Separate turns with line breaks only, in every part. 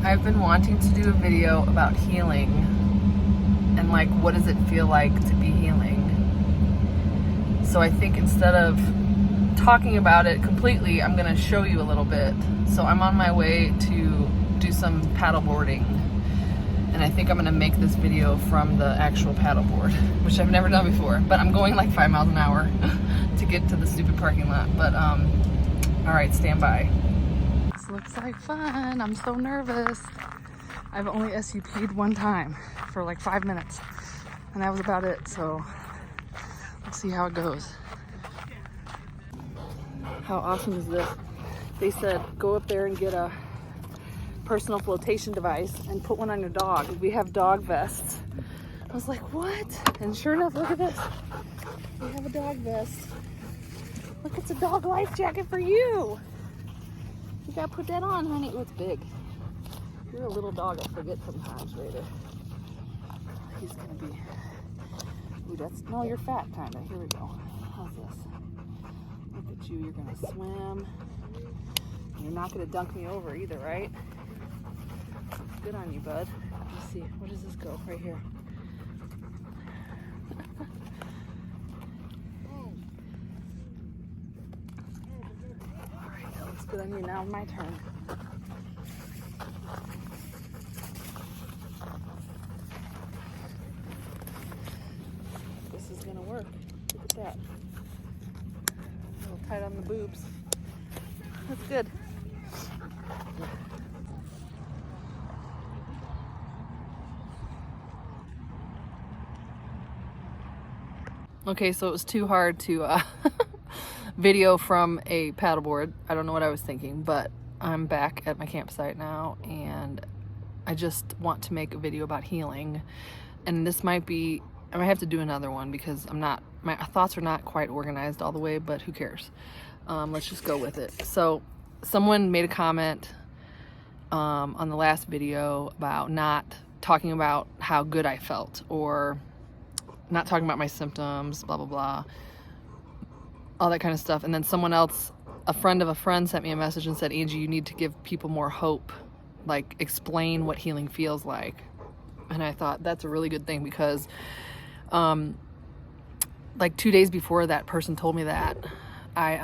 I've been wanting to do a video about healing and like what does it feel like to be healing. So I think instead of talking about it completely, I'm gonna show you a little bit. So I'm on my way to do some paddleboarding, and I think I'm gonna make this video from the actual paddleboard, which I've never done before, but I'm going like 5 miles an hour to get to the stupid parking lot. But all right, stand by. This looks like fun. I'm so nervous. I've only SUP'd one time for like 5 minutes, and that was about it. So let's see how it goes. How awesome is this? They said go up there and get a personal flotation device and put one on your dog. We have dog vests. I was like, what? And sure enough, look at this. We have a dog vest. Look, it's a dog life jacket for you. You gotta put that on, honey. Oh, it's big. You're a little dog, I forget sometimes, Raider. He's gonna be, ooh, that's, no, you're fat, kinda. Here we go. How's this? Look at you, you're gonna swim. You're not gonna dunk me over either, right? Good on you, bud. Let's see, where does this go? Right here. All right, that looks good on you. Now my turn. This is gonna work. Look at that. A little tight on the boobs. That's good. Okay, so it was too hard to video from a paddleboard. I don't know what I was thinking, but I'm back at my campsite now, and I just want to make a video about healing. And this might be, I might have to do another one because my thoughts are not quite organized all the way, but who cares? Let's just go with it. So someone made a comment on the last video about not talking about how good I felt, or not talking about my symptoms, blah, blah, blah, all that kind of stuff. And then someone else, a friend of a friend, sent me a message and said, Angie, you need to give people more hope. Like, explain what healing feels like. And I thought that's a really good thing because like 2 days before that person told me that, my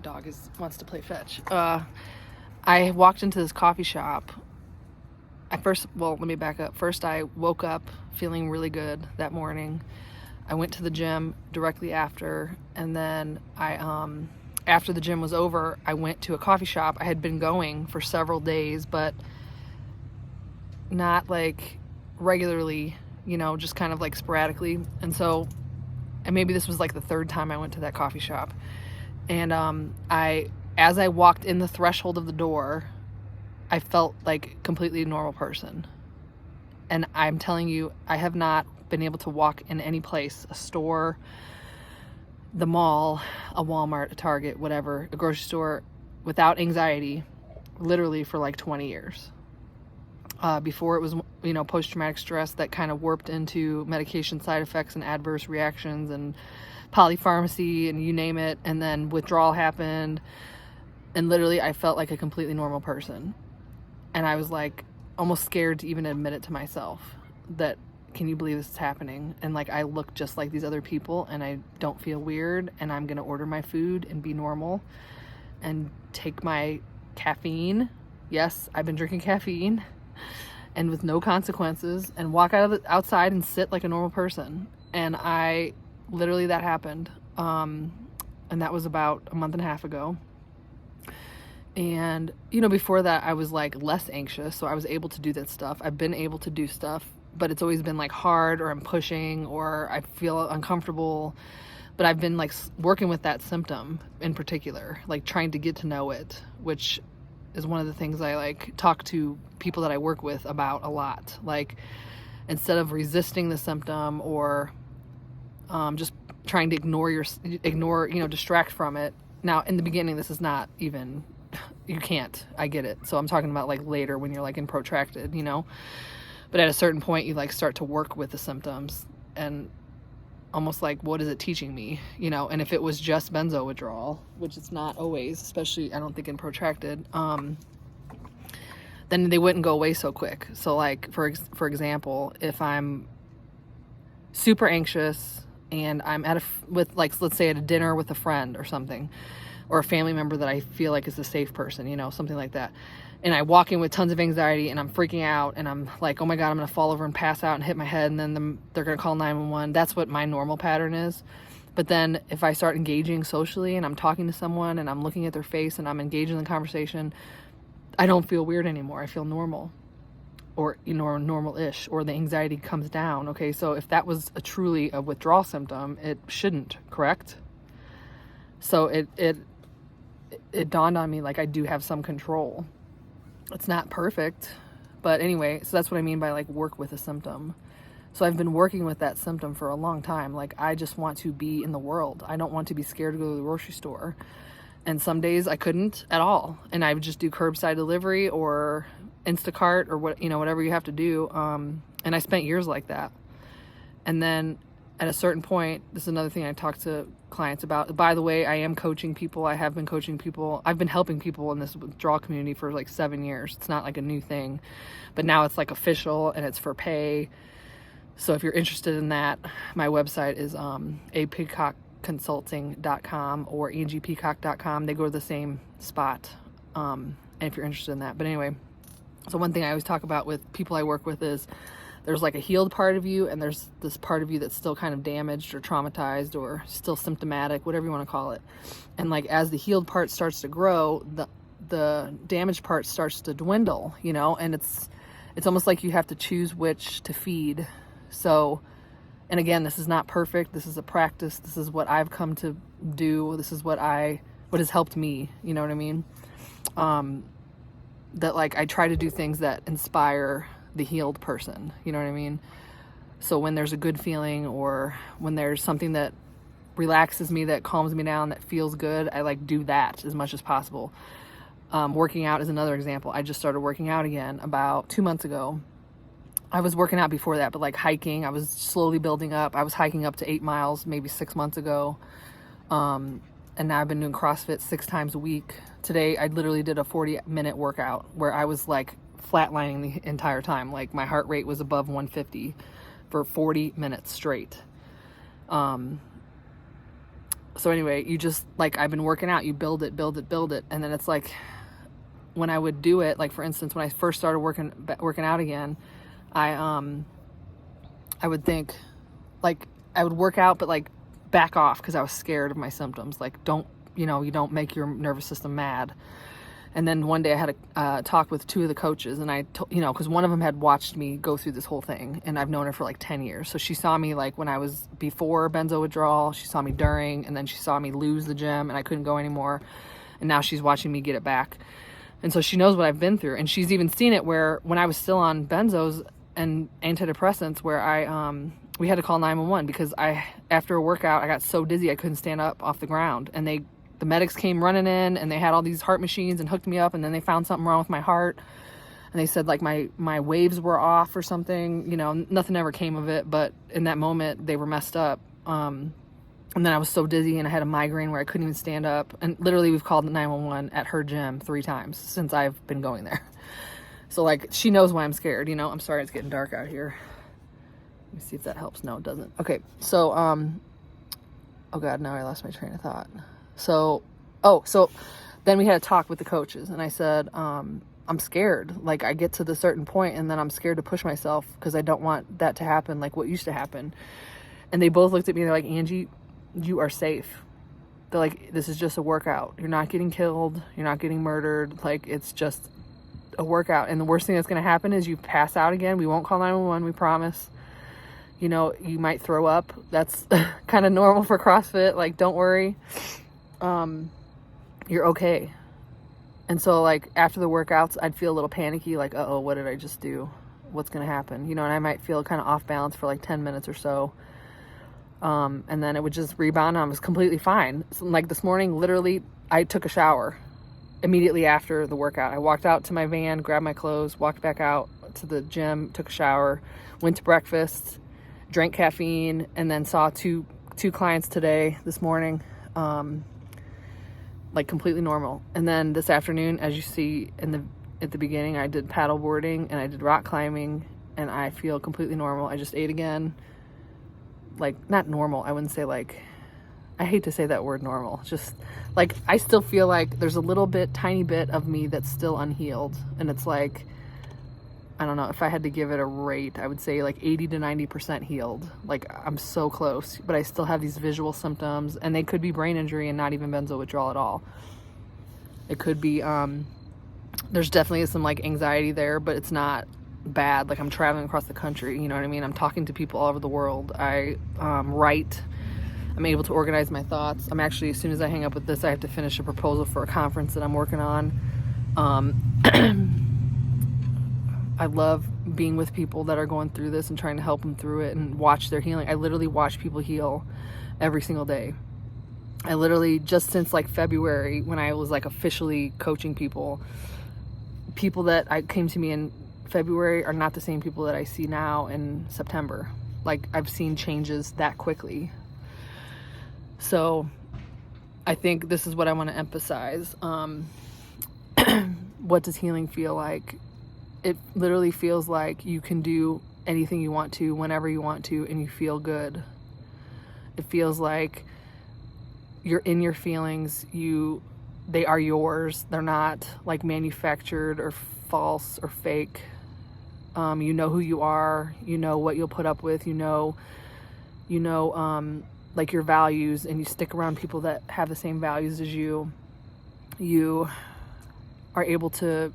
dog wants to play fetch. I walked into this coffee shop. Let me back up. First, I woke up feeling really good that morning. I went to the gym directly after, and then after the gym was over, I went to a coffee shop. I had been going for several days, but not like regularly, just kind of like sporadically. And maybe this was like the third time I went to that coffee shop. And as I walked in the threshold of the door, I felt like a completely normal person. And I'm telling you, I have not been able to walk in any place, a store, the mall, a Walmart, a Target, whatever, a grocery store, without anxiety, literally for like 20 years. Before it was, post-traumatic stress that kind of warped into medication side effects and adverse reactions and polypharmacy and you name it. And then withdrawal happened. And literally I felt like a completely normal person. And I was like almost scared to even admit it to myself that, can you believe this is happening? And like, I look just like these other people and I don't feel weird, and I'm going to order my food and be normal and take my caffeine. Yes, I've been drinking caffeine, and with no consequences, and walk outside and sit like a normal person. And that happened. And that was about a month and a half ago. And, before that I was like less anxious, so I was able to do that stuff. I've been able to do stuff, but it's always been like hard, or I'm pushing, or I feel uncomfortable. But I've been like working with that symptom in particular, like trying to get to know it, which is one of the things I like talk to people that I work with about a lot. Like, instead of resisting the symptom or just trying to ignore, distract from it. Now, in the beginning, this is not even, you can't, I get it. So I'm talking about like later when you're like in protracted, but at a certain point you like start to work with the symptoms and almost like, what is it teaching me? And if it was just benzo withdrawal, which it's not always, especially I don't think in protracted, then they wouldn't go away so quick. So like, for example, if I'm super anxious and I'm with like, let's say at a dinner with a friend or something, or a family member that I feel like is a safe person, you know, something like that. And I walk in with tons of anxiety and I'm freaking out and I'm like, oh my God, I'm going to fall over and pass out and hit my head. And then they're going to call 911. That's what my normal pattern is. But then if I start engaging socially and I'm talking to someone and I'm looking at their face and I'm engaging in the conversation, I don't feel weird anymore. I feel normal, or, you know, normal-ish, or the anxiety comes down. Okay. So if that was truly a withdrawal symptom, it shouldn't, correct? So it dawned on me, like, I do have some control. It's not perfect, but anyway, so that's what I mean by like work with a symptom. So I've been working with that symptom for a long time. Like, I just want to be in the world. I don't want to be scared to go to the grocery store. And some days I couldn't at all. And I would just do curbside delivery or Instacart or what, you know, whatever you have to do. And I spent years like that. And then at a certain point, this is another thing I talk to clients about. By the way, I am coaching people. I have been coaching people. I've been helping people in this withdrawal community for like 7 years. It's not like a new thing, but now it's like official and it's for pay. So if you're interested in that, my website is peacockconsulting.com or angiepeacock.com. They go to the same spot. And if you're interested in that, but anyway, so one thing I always talk about with people I work with is there's like a healed part of you and there's this part of you that's still kind of damaged or traumatized or still symptomatic, whatever you want to call it. And like, as the healed part starts to grow, the damaged part starts to dwindle, you know, and it's almost like you have to choose which to feed. So, and again, this is not perfect. This is a practice. This is what I've come to do. This is what has helped me. You know what I mean? That like, I try to do things that inspire the healed person. You know what I mean? So when there's a good feeling or when there's something that relaxes me, that calms me down, that feels good, I like do that as much as possible. Working out is another example. I just started working out again about 2 months ago. I was working out before that, but like hiking, I was slowly building up. I was hiking up to 8 miles, maybe 6 months ago. And now I've been doing CrossFit 6 times a week. Today, I literally did a 40-minute workout where I was like flatlining the entire time. Like, my heart rate was above 150 for 40 minutes straight. So anyway, you just like, I've been working out, you build it. And then it's like, when I would do it, like for instance, when I first started working out again, I would think like I would work out, but like back off because I was scared of my symptoms. Like, you don't make your nervous system mad. And then one day I had a talk with 2 of the coaches, and because one of them had watched me go through this whole thing, and I've known her for like 10 years. So she saw me like when I was before benzo withdrawal, she saw me during, and then she saw me lose the gym and I couldn't go anymore. And now she's watching me get it back. And so she knows what I've been through. And she's even seen it where when I was still on benzos and antidepressants, where we had to call 911 because after a workout, I got so dizzy I couldn't stand up off the ground. And the medics came running in and they had all these heart machines and hooked me up, and then they found something wrong with my heart. And they said like my waves were off or something, nothing ever came of it. But in that moment they were messed up. And then I was so dizzy and I had a migraine where I couldn't even stand up. And literally we've called 911 at her gym 3 times since I've been going there. So like, she knows why I'm scared, I'm sorry, it's getting dark out here. Let me see if that helps. No, it doesn't. Okay. So, oh God, now I lost my train of thought. So then we had a talk with the coaches and I said, I'm scared. Like, I get to the certain point and then I'm scared to push myself because I don't want that to happen like what used to happen. And they both looked at me and they're like, Angie, you are safe. They're like, this is just a workout. You're not getting killed. You're not getting murdered. Like, it's just a workout. And the worst thing that's going to happen is you pass out again. We won't call 911. We promise. You might throw up. That's kind of normal for CrossFit. Like, don't worry. You're okay. And so like after the workouts, I'd feel a little panicky, like, uh-oh, what did I just do? What's going to happen? And I might feel kind of off balance for like 10 minutes or so. And then it would just rebound and I was completely fine. So, like this morning, literally, I took a shower immediately after the workout. I walked out to my van, grabbed my clothes, walked back out to the gym, took a shower, went to breakfast, drank caffeine, and then saw two clients this morning. Like completely normal. And then this afternoon, as you see in at the beginning. I did paddle boarding and I did rock climbing, and I feel completely normal. I just ate again. Like, not normal, I wouldn't say, like, I hate to say that word normal. Just like, I still feel like there's a little bit, tiny bit of me that's still unhealed. And it's like, I don't know, if I had to give it a rate, I would say like 80 to 90% healed. Like, I'm so close, but I still have these visual symptoms, and they could be brain injury and not even benzo withdrawal at all. It could be, there's definitely some like anxiety there, but it's not bad. Like, I'm traveling across the country, you know what I mean? I'm talking to people all over the world. I write. I'm able to organize my thoughts. I'm actually, as soon as I hang up with this, I have to finish a proposal for a conference that I'm working on. I love being with people that are going through this and trying to help them through it and watch their healing. I literally watch people heal every single day. I literally, just since like February, when I was like officially coaching people that I came to me in February are not the same people that I see now in September. Like, I've seen changes that quickly. So I think this is what I want to emphasize. What does healing feel like? It literally feels like you can do anything you want to, whenever you want to, and you feel good. It feels like you're in your feelings. They are yours. They're not like manufactured or false or fake. You know who you are. You know what you'll put up with. You know, like your values, and you stick around people that have the same values as you. You are able to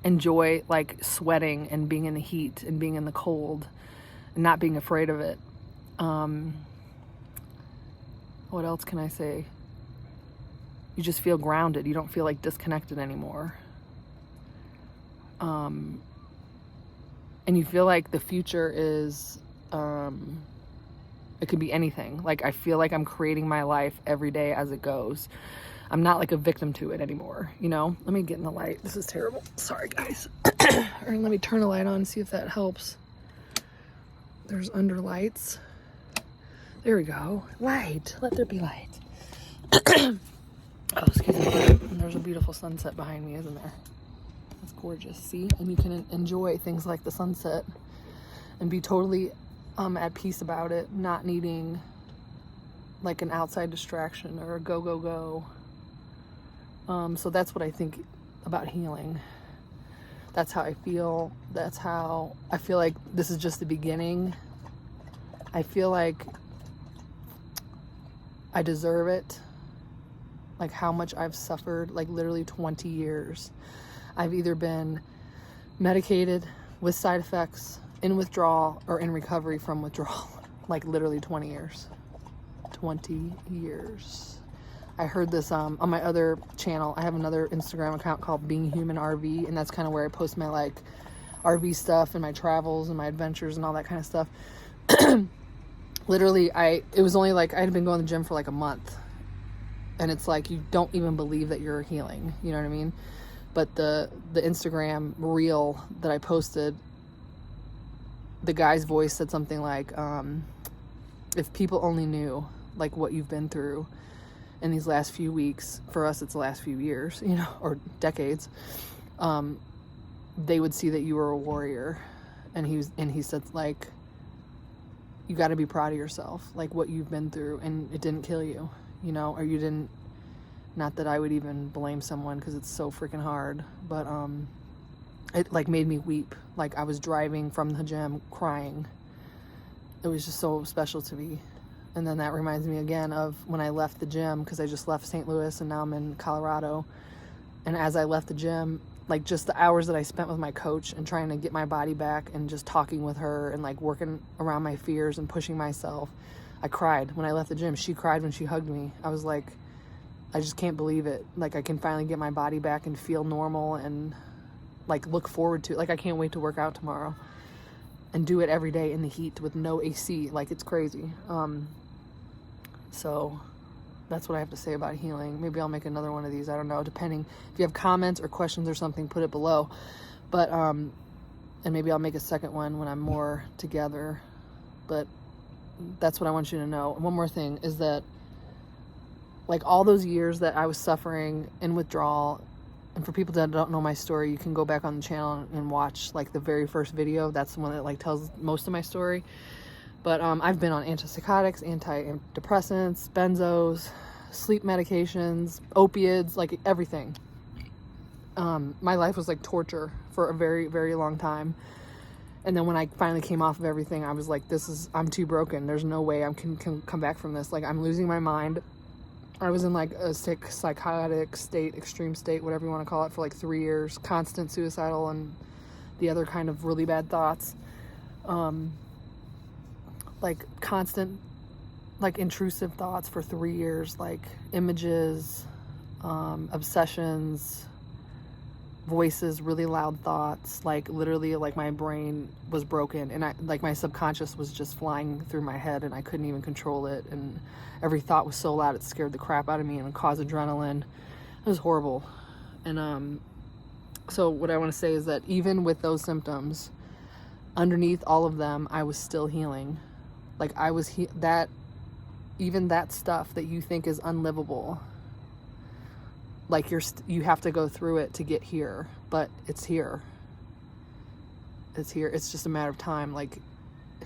enjoy like sweating and being in the heat and being in the cold and not being afraid of it. What else can I say? You just feel grounded. You don't feel like disconnected anymore. And you feel like the future is, it could be anything. Like, I feel like I'm creating my life every day as it goes. I'm not like a victim to it anymore, you know? Let me get in the light. This is terrible. Sorry, guys. Or let me turn the light on and see if that helps. There's under lights. There we go. Light. Let there be light. Oh, excuse me. And there's a beautiful sunset behind me, isn't there? It's gorgeous. See? And you can enjoy things like the sunset and be totally at peace about it, not needing like an outside distraction or a go. So that's what I think about healing. That's how I feel. That's how I feel like this is just the beginning. I feel like I deserve it. Like, how much I've suffered, like literally 20 years. I've either been medicated with side effects, in withdrawal, or in recovery from withdrawal. Like, literally 20 years. 20 years. I heard this on my other channel. I have another Instagram account called Being Human RV, and that's kind of where I post my like RV stuff and my travels and my adventures and all that kind of stuff. Literally, it was only like I had been going to the gym for like a month, and it's like you don't even believe that you're healing. You know what I mean? But the Instagram reel that I posted, the guy's voice said something like, if people only knew like what you've been through in these last few weeks, for us it's the last few years, you know, or decades, they would see that you were a warrior. And he said, like, you got to be proud of yourself, like what you've been through, and it didn't kill you, you know, or you didn't, not that I would even blame someone because it's so freaking hard, but it like made me weep. Like, I was driving from the gym crying. It was just so special to me. And then that reminds me again of when I left the gym, because I just left St. Louis and now I'm in Colorado. And as I left the gym, like just the hours that I spent with my coach and trying to get my body back and just talking with her and like working around my fears and pushing myself, I cried when I left the gym. She cried when she hugged me. I was like, I just can't believe it. Like, I can finally get my body back and feel normal and like look forward to it. Like, I can't wait to work out tomorrow and do it every day in the heat with no AC. Like, it's crazy. So that's what I have to say about healing. Maybe I'll make another one of these. I don't know. Depending if you have comments or questions or something, put it below. But, and maybe I'll make a second one when I'm more together. But that's what I want you to know. And one more thing is that, like, all those years that I was suffering in withdrawal And for people that don't know my story, you can go back on the channel and watch like the very first video. That's the one that like tells most of my story. But I've been on antipsychotics, antidepressants, benzos, sleep medications, opiates, like everything. My life was like torture for a very, very long time. And then when I finally came off of everything, I was like, I'm too broken. There's no way I can come back from this. Like, I'm losing my mind. I was in like a sick, psychotic state, extreme state, whatever you want to call it, for like 3 years, constant suicidal and the other kind of really bad thoughts. Like constant, like intrusive thoughts for 3 years, like images, obsessions, voices, really loud thoughts, like literally like my brain was broken and like my subconscious was just flying through my head and I couldn't even control it, and every thought was so loud it scared the crap out of me and caused adrenaline. It was horrible. And so what I want to say is that even with those symptoms, underneath all of them, I was still healing. Like I was even that stuff that you think is unlivable, like you have to go through it to get here, but it's here. It's here. It's just a matter of time. Like,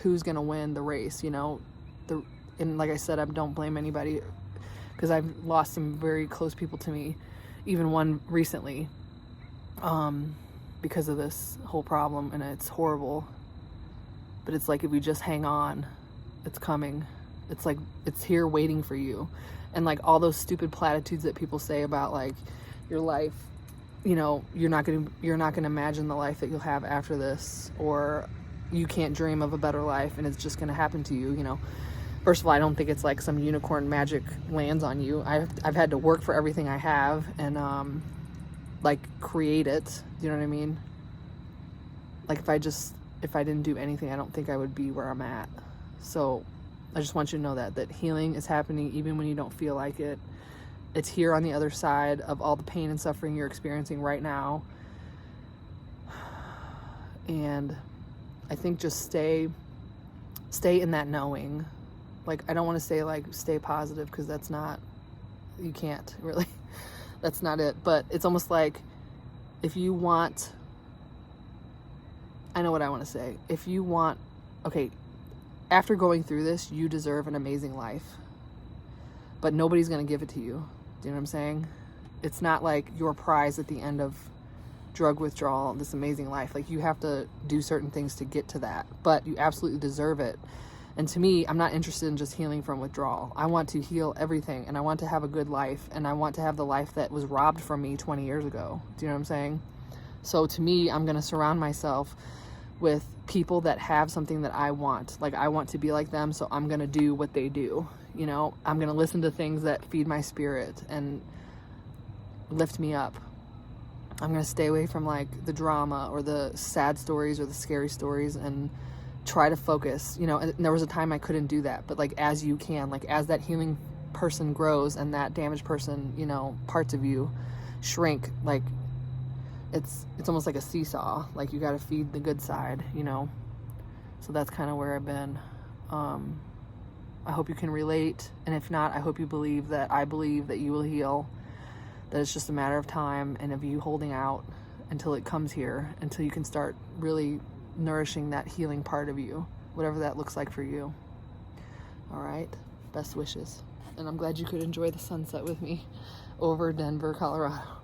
who's gonna win the race? You know, and like I said, I don't blame anybody, because I've lost some very close people to me, even one recently, because of this whole problem, and it's horrible. But it's like, if we just hang on, it's coming. It's like, it's here waiting for you. And like all those stupid platitudes that people say about like your life, you know, you're not gonna imagine the life that you'll have after this, or you can't dream of a better life and it's just gonna happen to you. You know, first of all, I don't think it's like some unicorn magic lands on you. I've had to work for everything I have and like create it. You know what I mean? Like if I didn't do anything, I don't think I would be where I'm at. So I just want you to know that healing is happening even when you don't feel like it. It's here on the other side of all the pain and suffering you're experiencing right now. And I think just stay in that knowing. Like, I don't want to say like stay positive, because that's not, you can't really, that's not it. But it's almost like, if you want, I know what I want to say. If you want, okay, after going through this, you deserve an amazing life, but nobody's going to give it to you. Do you know what I'm saying? It's not like your prize at the end of drug withdrawal, this amazing life. Like, you have to do certain things to get to that, but you absolutely deserve it. And to me, I'm not interested in just healing from withdrawal. I want to heal everything, and I want to have a good life, and I want to have the life that was robbed from me 20 years ago. Do you know what I'm saying? So to me, I'm going to surround myself with people that have something that I want. Like, I want to be like them, so I'm gonna do what they do. You know, I'm gonna listen to things that feed my spirit and lift me up. I'm gonna stay away from like the drama or the sad stories or the scary stories, and try to focus. You know, and there was a time I couldn't do that, but like, as you can, like as that healing person grows and that damaged person, you know, parts of you shrink, like it's almost like a seesaw. Like, you got to feed the good side, you know. So that's kind of where I've been. I hope you can relate, and if not, I hope you believe that I believe that you will heal, that it's just a matter of time, and of you holding out until it comes here, until you can start really nourishing that healing part of you, whatever that looks like for you. All right, best wishes, and I'm glad you could enjoy the sunset with me over Denver, Colorado.